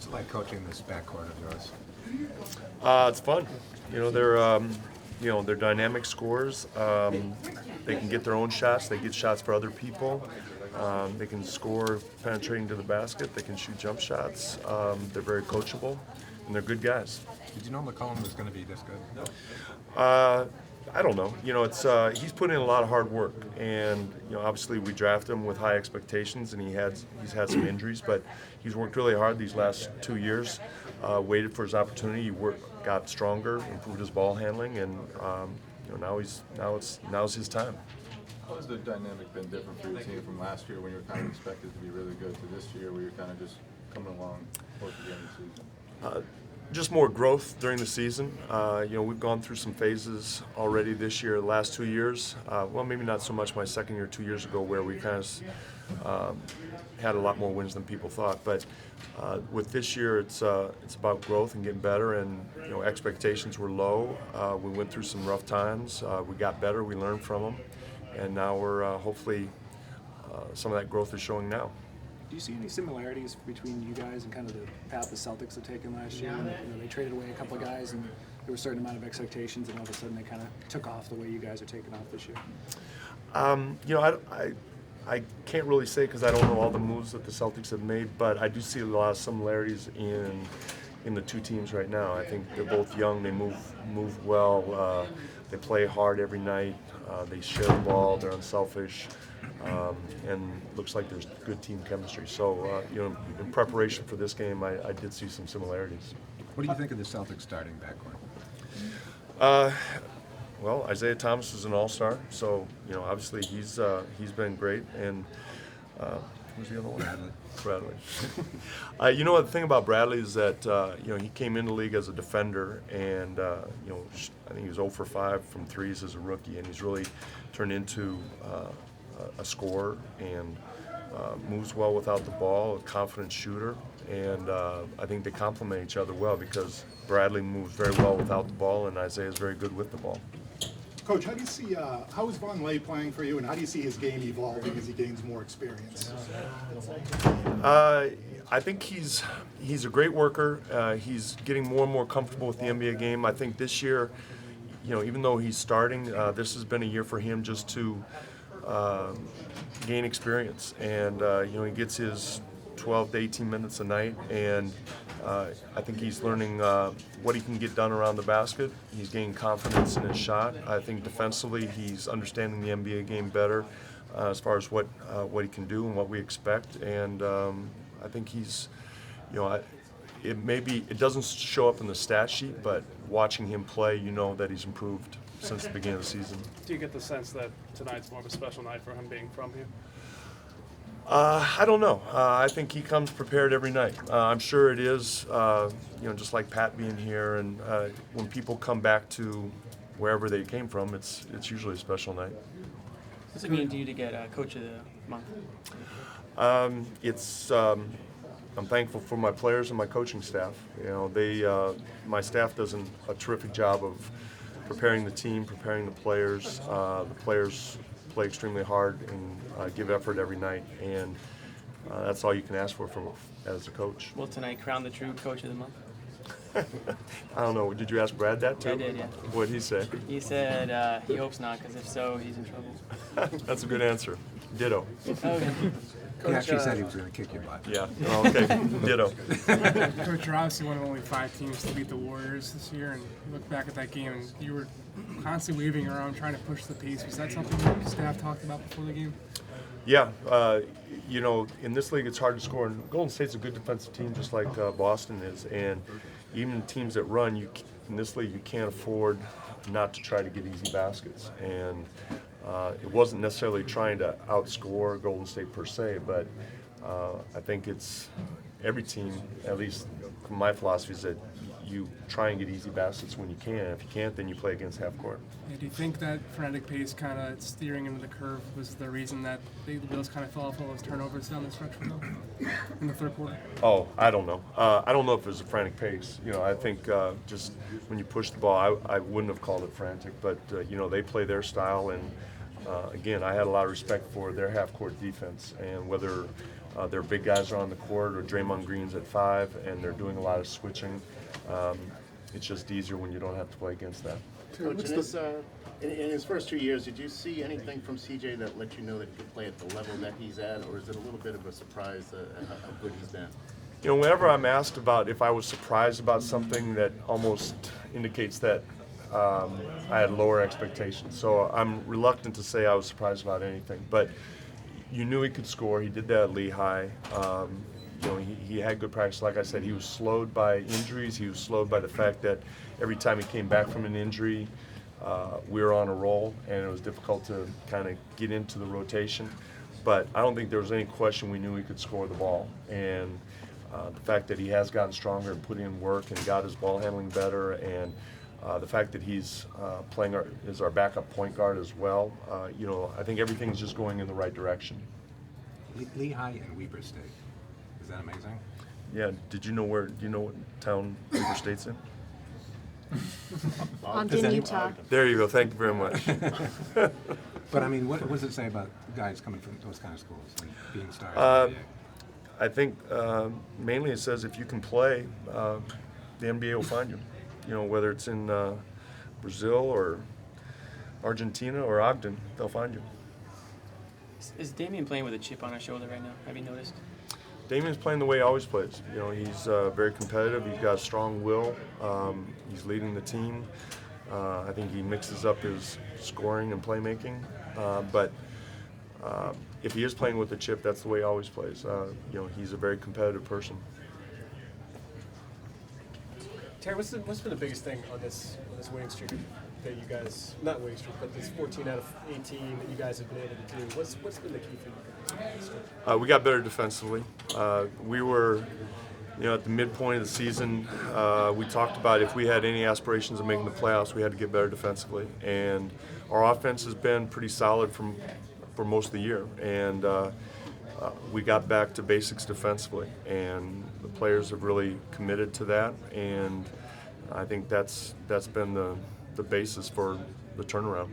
it like coaching this backcourt of yours? It's fun. They're dynamic scorers. They can get their own shots. They get shots for other people. They can score penetrating to the basket. They can shoot jump shots. They're very coachable, and they're good guys. Did you know McCollum was going to be this good? I don't know. He's put in a lot of hard work, and obviously we drafted him with high expectations, and he's had some injuries, but he's worked really hard these last 2 years. Waited for his opportunity. He got stronger, improved his ball handling, and now it's his time. How has the dynamic been different for your team from last year when you were kind of expected to be really good to this year where you're kind of just coming along close to the end of the season? Just more growth during the season. We've gone through some phases already this year, the last 2 years. Well, maybe not so much my second year 2 years ago where we kind of had a lot more wins than people thought. But with this year, it's about growth and getting better. And expectations were low. We went through some rough times. We got better. We learned from them, and now we're hopefully some of that growth is showing now. Do you see any similarities between you guys and kind of the path the Celtics have taken last year? They traded away a couple of guys, and there was a certain amount of expectations, and all of a sudden they kind of took off the way you guys are taking off this year. I can't really say because I don't know all the moves that the Celtics have made, but I do see a lot of similarities in the two teams right now. I think they're both young. They move well. They play hard every night. They share the ball. They're unselfish. And looks like there's good team chemistry. So, in preparation for this game, I did see some similarities. What do you think of the Celtics starting backcourt? Well, Isaiah Thomas is an all-star, so obviously he's been great. And who's the other one? Bradley. The thing about Bradley is that he came into the league as a defender, and I think he was 0 for 5 from threes as a rookie, and he's really turned into a scorer and moves well without the ball, a confident shooter, and I think they complement each other well because Bradley moves very well without the ball, and Isaiah is very good with the ball. Coach, how do you see how is Vonleh playing for you, and how do you see his game evolving as he gains more experience? I think he's a great worker. He's getting more and more comfortable with the NBA game. I think this year, even though he's starting, this has been a year for him just to gain experience, and he gets his 12 to 18 minutes a night, and I think he's learning what he can get done around the basket. He's gaining confidence in his shot. I think defensively he's understanding the NBA game better as far as what he can do and what we expect, and I think he's, it doesn't show up in the stat sheet, but watching him play, that he's improved since the beginning of the season. Do you get the sense that tonight's more of a special night for him being from here? I don't know. I think he comes prepared every night. I'm sure it is, just like Pat being here, and when people come back to wherever they came from, it's usually a special night. What's it mean to you to get Coach of the Month? I'm thankful for my players and my coaching staff. My staff does a terrific job of preparing the team, preparing the players. The players play extremely hard and give effort every night, and that's all you can ask for as a coach. Will tonight crown the true Coach of the Month? I don't know. Did you ask Brad that too? I did, yeah. What did he say? He said he hopes not, because if so, he's in trouble. That's a good answer. Ditto. Okay. He actually said he was going to kick your butt. Yeah. Oh, okay. Ditto. Coach, you're obviously one of only 5 teams to beat the Warriors this year, and you look back at that game, and you were constantly waving around trying to push the pace. Was that something your staff talked about before the game? Yeah. In this league, it's hard to score. And Golden State's a good defensive team, just like Boston is. And even teams that run, in this league, you can't afford not to try to get easy baskets. And it wasn't necessarily trying to outscore Golden State per se, but I think it's every team, at least from my philosophy, is that you try and get easy baskets when you can. If you can't, then you play against half court. Yeah, do you think that frenetic pace kind of steering into the curve was the reason that the wheels kind of fell off all those turnovers down the stretch in the third quarter? Oh, I don't know. I don't know if it was a frantic pace. I think just when you push the ball, I wouldn't have called it frantic, but they play their style, and again, I had a lot of respect for their half-court defense, and whether their big guys are on the court, or Draymond Green's at 5, and they're doing a lot of switching. It's just easier when you don't have to play against that. Coach, in his first 2 years, did you see anything from CJ that let you know that he could play at the level that he's at, or is it a little bit of a surprise how good he's been? You know, whenever I'm asked about if I was surprised about something, that almost indicates that I had lower expectations. So I'm reluctant to say I was surprised about anything. But you knew he could score. He did that at Lehigh. You know, he had good practice. Like I said, he was slowed by injuries. He was slowed by the fact that every time he came back from an injury, we were on a roll, and it was difficult to kind of get into the rotation. But I don't think there was any question we knew he could score the ball. And the fact that he has gotten stronger and put in work and got his ball handling better, and the fact that he's playing as our backup point guard as well, you know, I think everything's just going in the right direction. Lehigh and Weber State. Is that amazing? Yeah, do you know what town Weber State's in? Ogden, Utah. There you go, thank you very much. But I mean, what does it say about guys coming from those kind of schools and being stars? in the NBA? I think mainly it says if you can play, the NBA will find you. You know, whether it's in Brazil or Argentina or Ogden, they'll find you. Is Damian playing with a chip on his shoulder right now? Have you noticed? Damian's playing the way he always plays. You know, he's very competitive. He's got a strong will. He's leading the team. I think he mixes up his scoring and playmaking. But if he is playing with a chip, that's the way he always plays. You know, he's a very competitive person. Terry, what's been the biggest thing on this winning streak that you guys, not winning streak, but this 14 out of 18 that you guys have been able to do? What's been the key for you? We got better defensively. We were, you know, at the midpoint of the season, we talked about if we had any aspirations of making the playoffs, we had to get better defensively. And our offense has been pretty solid for most of the year. And we got back to basics defensively. And the players have really committed to that. And I think that's been the basis for the turnaround.